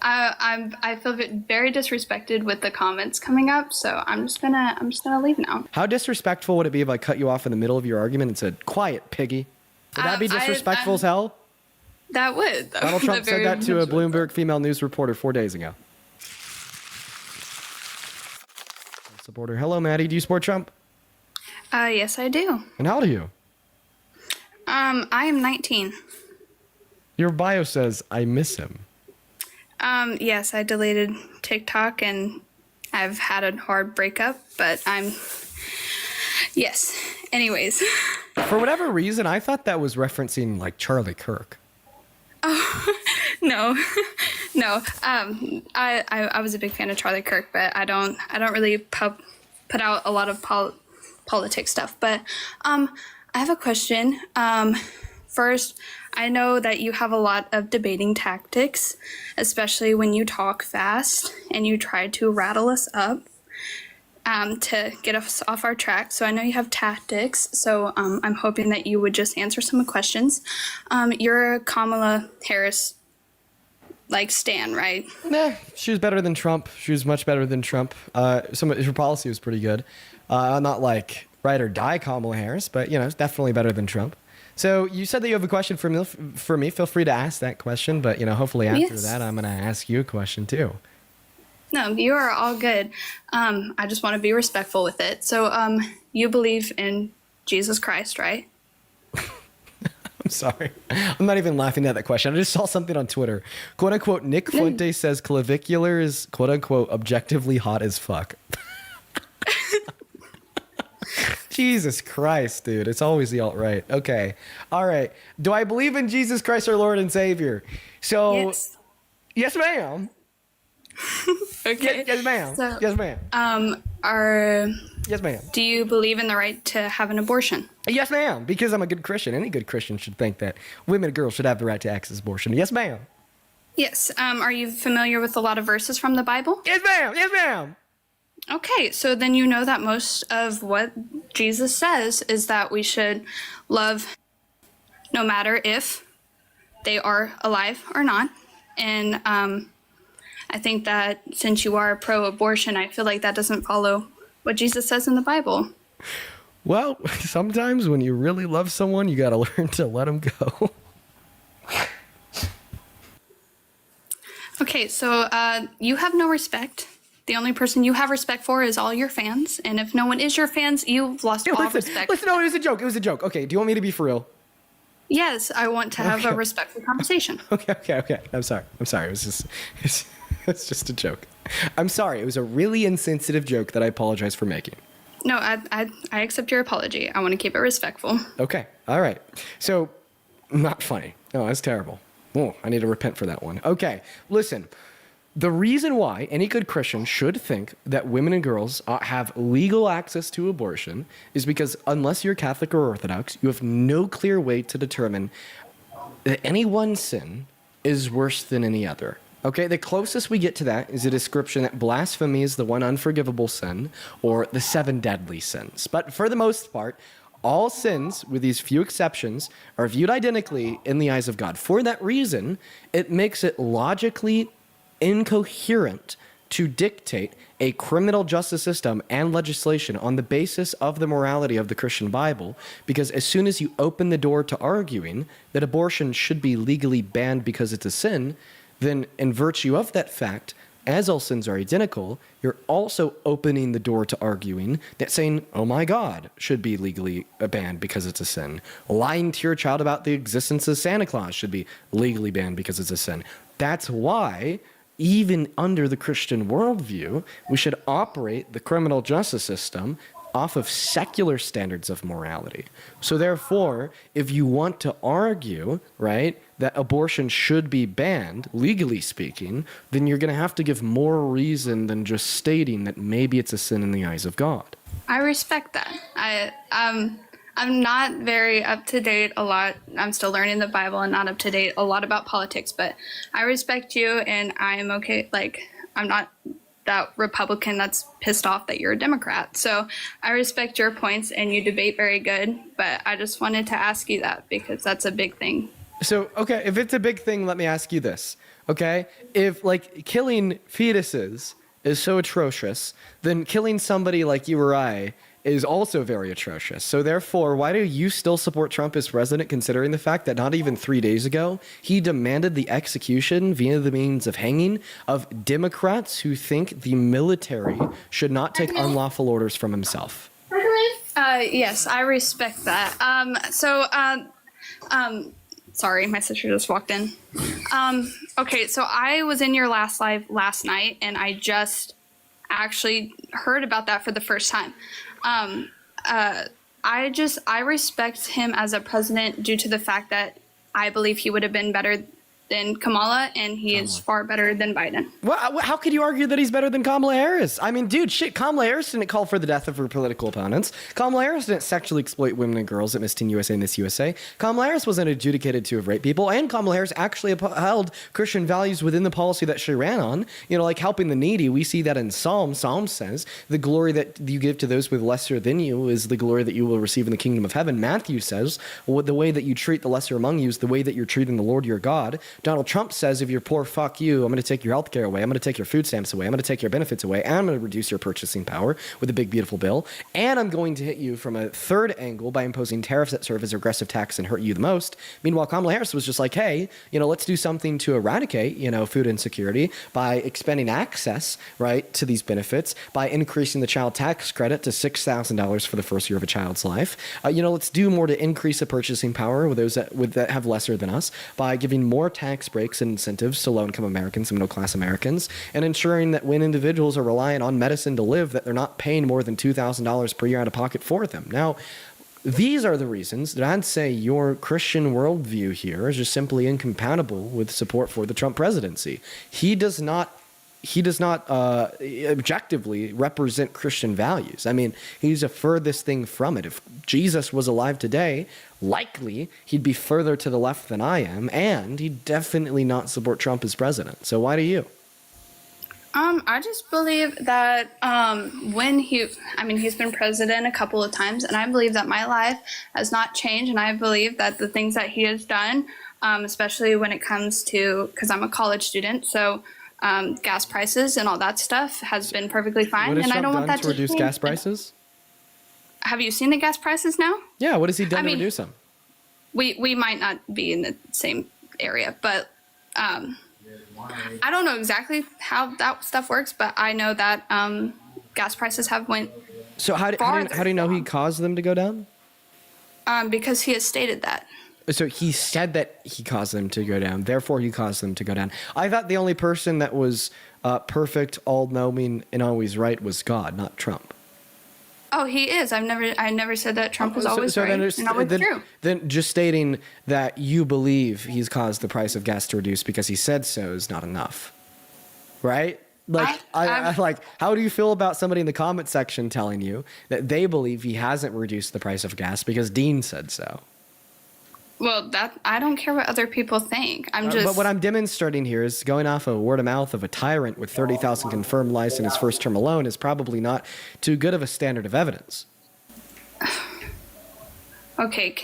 I feel very disrespected with the comments coming up, so I'm just gonna leave now. How disrespectful would it be if I cut you off in the middle of your argument and said, "Quiet, piggy"? Would that be disrespectful as hell? That would. Donald Trump said that to a Bloomberg female news reporter 4 days ago. Supporter. Hello, Maddie. Do you support Trump? Yes, I do. And how old are you? I am 19. Your bio says, "I miss him." Yes, I deleted TikTok and I've had a hard breakup, but yes. Anyways. For whatever reason, I thought that was referencing like Charlie Kirk. Oh, no. No. I was a big fan of Charlie Kirk, but I don't really put out a lot of politics stuff. But I have a question. First, I know that you have a lot of debating tactics, especially when you talk fast and you try to rattle us up to get us off our track. So I know you have tactics. So I'm hoping that you would just answer some questions. You're a Kamala Harris stan, right? Nah, she was better than Trump. She was much better than Trump. Some of her policy was pretty good. Not like ride or die Kamala Harris, but definitely better than Trump. So you said that you have a question for me. Feel free to ask that question, but hopefully after that, I'm going to ask you a question too. No, you are all good. I just want to be respectful with it. So you believe in Jesus Christ, right? I'm sorry. I'm not even laughing at that question. I just saw something on Twitter. "Quote unquote, Nick Fuente says clavicular is quote unquote objectively hot as fuck." Jesus Christ, dude. It's always the alt-right. Okay. All right. Do I believe in Jesus Christ, our Lord and Savior? So, yes ma'am. Okay. Yes, ma'am. So, yes, ma'am. Yes, ma'am. Do you believe in the right to have an abortion? Yes, ma'am. Because I'm a good Christian. Any good Christian should think that women and girls should have the right to access abortion. Yes, ma'am. Yes. Are you familiar with a lot of verses from the Bible? Yes, ma'am. Yes, ma'am. Okay, so then you know that most of what Jesus says is that we should love no matter if they are alive or not. And I think that since you are pro-abortion, I feel like that doesn't follow what Jesus says in the Bible. Well, sometimes when you really love someone, you got to learn to let them go. Okay, so you have no respect. The only person you have respect for is all your fans. And if no one is your fans, you've lost all respect. Listen, no, it was a joke. It was a joke. Okay, do you want me to be for real? Yes, I want to have a respectful conversation. Okay. I'm sorry. It was just, it's just a joke. I'm sorry. It was a really insensitive joke that I apologize for making. No, I accept your apology. I want to keep it respectful. Okay. All right. So, not funny. No, that's terrible. Oh, I need to repent for that one. Okay. Listen. The reason why any good Christian should think that women and girls have legal access to abortion is because unless you're Catholic or Orthodox, you have no clear way to determine that any one sin is worse than any other. Okay, the closest we get to that is a description that blasphemy is the one unforgivable sin or the 7 deadly sins. But for the most part, all sins, with these few exceptions, are viewed identically in the eyes of God. For that reason, it makes it logically incoherent to dictate a criminal justice system and legislation on the basis of the morality of the Christian Bible, because as soon as you open the door to arguing that abortion should be legally banned because it's a sin, then in virtue of that fact, as all sins are identical, you're also opening the door to arguing that saying, "Oh my God," should be legally banned because it's a sin. Lying to your child about the existence of Santa Claus should be legally banned because it's a sin. That's why even under the Christian worldview, we should operate the criminal justice system off of secular standards of morality. So therefore, if you want to argue, right, that abortion should be banned, legally speaking, then you're going to have to give more reason than just stating that maybe it's a sin in the eyes of God. I respect that. I'm not very up to date a lot. I'm still learning the Bible and not up to date a lot about politics, but I respect you and I am okay. I'm not that Republican that's pissed off that you're a Democrat. So I respect your points and you debate very good, but I just wanted to ask you that because that's a big thing. So, okay, if it's a big thing, let me ask you this. Okay? If like killing fetuses is so atrocious, then killing somebody like you or I is also very atrocious. So therefore, why do you still support Trump as president, considering the fact that not even 3 days ago, he demanded the execution via the means of hanging of Democrats who think the military should not take unlawful orders from himself? Yes, I respect that. Sorry, my sister just walked in. Okay, so I was in your last live last night, and I just actually heard about that for the first time. I respect him as a president due to the fact that I believe he would have been better than Kamala, and he is far better than Biden. Well, how could you argue that he's better than Kamala Harris? I mean, dude, shit, Kamala Harris didn't call for the death of her political opponents. Kamala Harris didn't sexually exploit women and girls at Miss Teen USA and Miss USA. Kamala Harris wasn't adjudicated to have raped people, and Kamala Harris actually upheld Christian values within the policy that she ran on. You know, like helping the needy. We see that in Psalms. Psalms says, the glory that you give to those with lesser than you is the glory that you will receive in the kingdom of heaven. Matthew says, well, the way that you treat the lesser among you is the way that you're treating the Lord your God. Donald Trump says, if you're poor, fuck you. I'm going to take your health care away. I'm going to take your food stamps away. I'm going to take your benefits away. And I'm going to reduce your purchasing power with a big, beautiful bill. And I'm going to hit you from a third angle by imposing tariffs that serve as regressive tax and hurt you the most. Meanwhile, Kamala Harris was just like, hey, you know, let's do something to eradicate, you know, food insecurity by expanding access, right, to these benefits, by increasing the child tax credit to $6,000 for the first year of a child's life. You know, let's do more to increase the purchasing power with those that have lesser than us by giving more tax breaks and incentives to low-income Americans and middle-class Americans, and ensuring that when individuals are relying on medicine to live, that they're not paying more than $2,000 per year out of pocket for them. Now, these are the reasons that I'd say your Christian worldview here is just simply incompatible with support for the Trump presidency. He does not objectively represent Christian values. I mean, he's a furthest thing from it. If Jesus was alive today, likely he'd be further to the left than I am, and he'd definitely not support Trump as president. So why do you? I just believe that he's been president a couple of times, and I believe that my life has not changed, and I believe that the things that he has done, especially when it comes to, because I'm a college student, so gas prices and all that stuff has been perfectly fine. What has and Trump I don't want done that to reduce change. gas prices? Have you seen the gas prices now? Yeah, what has he done to reduce them? We might not be in the same area, but I don't know exactly how that stuff works, but I know that gas prices have went. So how do you know he caused them to go down? Because he has stated that. So he said that he caused them to go down. Therefore, he caused them to go down. I thought the only person that was perfect, all-knowing, and always right was God, not Trump. Oh, he is. I never said that Trump was always right and always true. Then just stating that you believe he's caused the price of gas to reduce because he said so is not enough, right? Like, I like, how do you feel about somebody in the comment section telling you that they believe he hasn't reduced the price of gas because Dean said so? Well, I don't care what other people think. But what I'm demonstrating here is going off of word of mouth of a tyrant with 30,000 confirmed lies in his first term alone is probably not too good of a standard of evidence. Okay,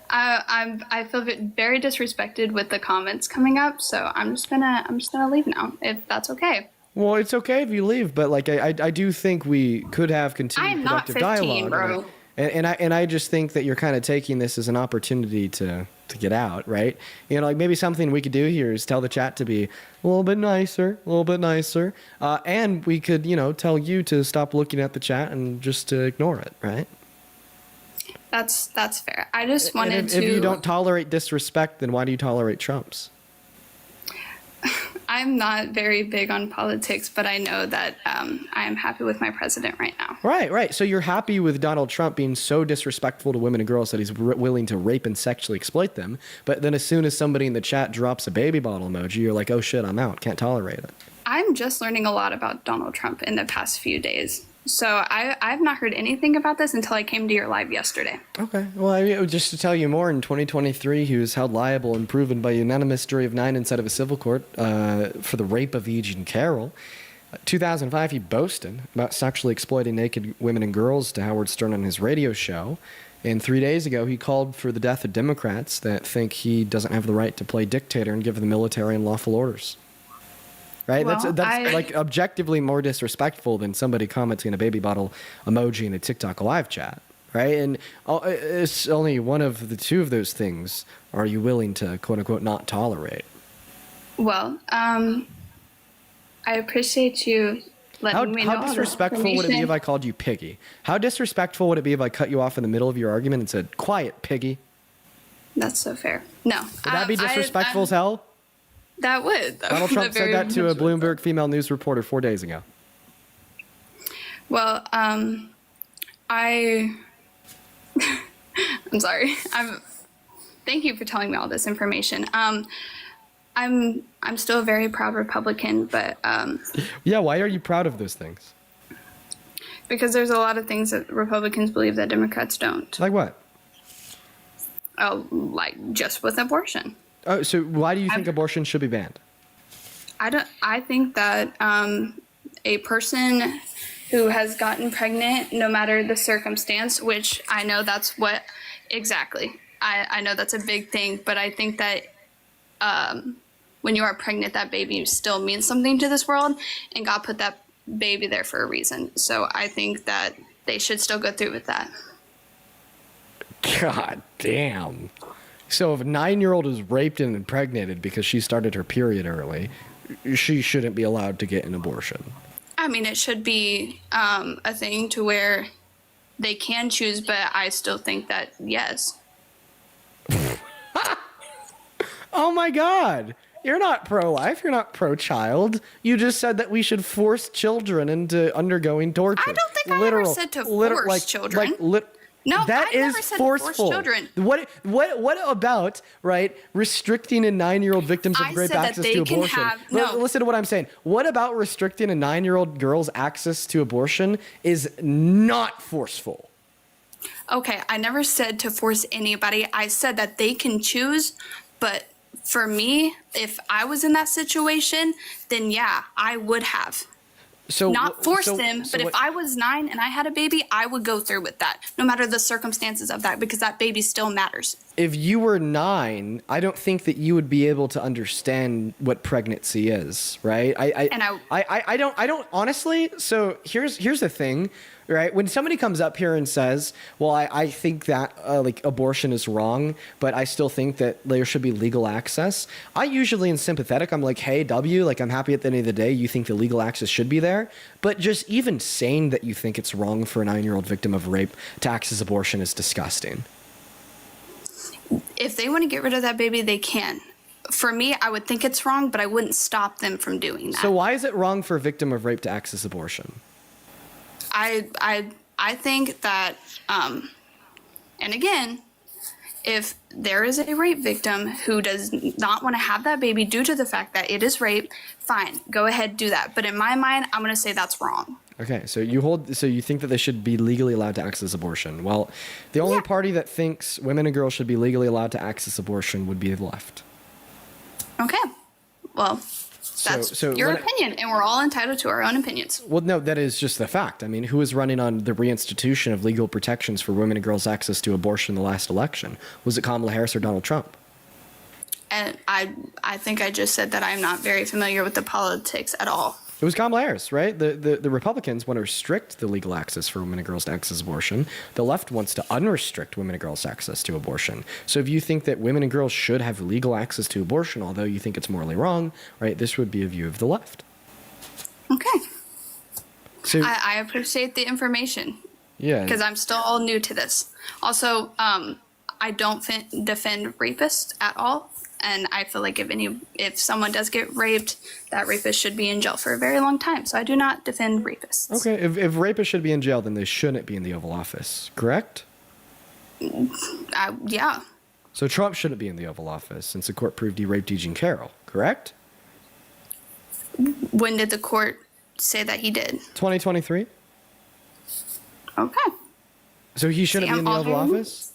I feel very disrespected with the comments coming up, so I'm just gonna leave now if that's okay. Well, it's okay if you leave, but like I do think we could have continued productive dialogue. Bro. And I just think that you're kind of taking this as an opportunity to get out, right? You know, like maybe something we could do here is tell the chat to be a little bit nicer, and we could, you know, tell you to stop looking at the chat and just to ignore it, right? That's fair. I just wanted to. If you don't tolerate disrespect, then why do you tolerate Trump's? I'm not very big on politics, but I know that I am happy with my president right now. Right. So you're happy with Donald Trump being so disrespectful to women and girls that he's willing to rape and sexually exploit them. But then as soon as somebody in the chat drops a baby bottle emoji, you're like, oh shit, I'm out. Can't tolerate it. I'm just learning a lot about Donald Trump in the past few days. So I've not heard anything about this until I came to your live yesterday. Okay. Well, I mean, just to tell you more, in 2023, he was held liable and proven by unanimous jury of 9 instead of a civil court for the rape of E. Jean Carroll. 2005, he boasted about sexually exploiting naked women and girls to Howard Stern on his radio show. And 3 days ago, he called for the death of Democrats that think he doesn't have the right to play dictator and give the military unlawful orders. Right? Well, That's like objectively more disrespectful than somebody commenting a baby bottle emoji in a TikTok live chat. Right? And it's only one of the two of those things are you willing to, quote unquote, not tolerate. Well, I appreciate you letting me know. How disrespectful would it be if I called you Piggy? How disrespectful would it be if I cut you off in the middle of your argument and said, "Quiet, Piggy"? That's so fair. No. Would that be disrespectful as hell? That would. Donald Trump said that to a Bloomberg female news reporter 4 days ago. Well, I'm sorry. Thank you for telling me all this information. I'm still a very proud Republican, but Yeah, why are you proud of those things? because there's a lot of things that Republicans believe that Democrats don't. Like what? Oh, like just with abortion. Oh, so why do you think abortion should be banned? I think that a person who has gotten pregnant, no matter the circumstance, which I know that's what exactly. I know that's a big thing, but I think that when you are pregnant, that baby still means something to this world, and God put that baby there for a reason. So I think that they should still go through with that. God damn. So if a 9-year-old is raped and impregnated because she started her period early, she shouldn't be allowed to get an abortion. I mean, it should be a thing to where they can choose, but I still think that, yes. Oh my God. You're not pro-life. You're not pro-child. You just said that we should force children into undergoing torture. I don't think I ever said to force children. No, that I've is never said forceful. to force children. What about, right, restricting a 9-year-old victims of I rape said that access they to can abortion? have- no. Listen to what I'm saying. What about restricting a 9-year-old girl's access to abortion is not forceful? Okay, I never said to force anybody. I said that they can choose, but for me, if I was in that situation, then yeah, I would have. So Not force them, so but if what- I was 9 and I had a baby, I would go through with that, no matter the circumstances of that, because that baby still matters. If you were 9, I don't think that you would be able to understand what pregnancy is, right? I don't honestly. So here's the thing, right? When somebody comes up here and says, "Well, I think that like abortion is wrong, but I still think that there should be legal access," I usually am sympathetic. I'm like, "Hey, W, like I'm happy at the end of the day you think the legal access should be there." But just even saying that you think it's wrong for a 9-year-old victim of rape to access abortion is disgusting. If they want to get rid of that baby, they can. For me, I would think it's wrong, but I wouldn't stop them from doing that. So why is it wrong for a victim of rape to access abortion? I think that, and again, if there is a rape victim who does not want to have that baby due to the fact that it is rape, fine, go ahead, do that. But in my mind, I'm going to say that's wrong. Okay, so you think that they should be legally allowed to access abortion. Well, the only party that thinks women and girls should be legally allowed to access abortion would be the left. Okay. Well, that's your opinion, and we're all entitled to our own opinions. Well, no, that is just the fact. I mean, who was running on the reinstitution of legal protections for women and girls' access to abortion in the last election? Was it Kamala Harris or Donald Trump? And I think I just said that I'm not very familiar with the politics at all. It was Kamala Harris, right? The Republicans want to restrict the legal access for women and girls to access abortion. The left wants to unrestrict women and girls' access to abortion. So if you think that women and girls should have legal access to abortion, although you think it's morally wrong, right, this would be a view of the left. Okay. So I appreciate the information. Yeah. Because I'm still all new to this. Also, I don't defend rapists at all. And I feel like if someone does get raped, that rapist should be in jail for a very long time. So I do not defend rapists. Okay, if rapists should be in jail, then they shouldn't be in the Oval Office, correct? Yeah. So Trump shouldn't be in the Oval Office since the court proved he raped Eugene Carroll, correct? When did the court say that he did? 2023. Okay. So he shouldn't be in the Oval Office?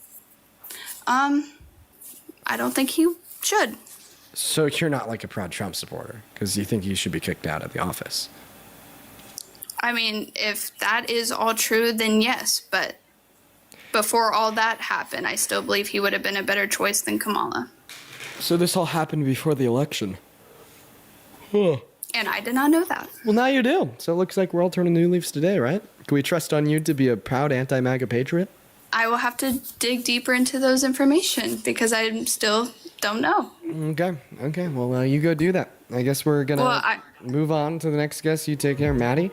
I don't think he should. So you're not like a proud Trump supporter because you think he should be kicked out of the office. I mean, if that is all true, then yes, but before all that happened, I still believe he would have been a better choice than Kamala. So this all happened before the election. Huh. And I did not know that. Well, now you do. So it looks like we're all turning new leaves today, right? Can we trust on you to be a proud anti-MAGA patriot? I will have to dig deeper into those information because I still don't know. Okay. Well, you go do that. I guess we're going to move on to the next guest. You take care, Maddie.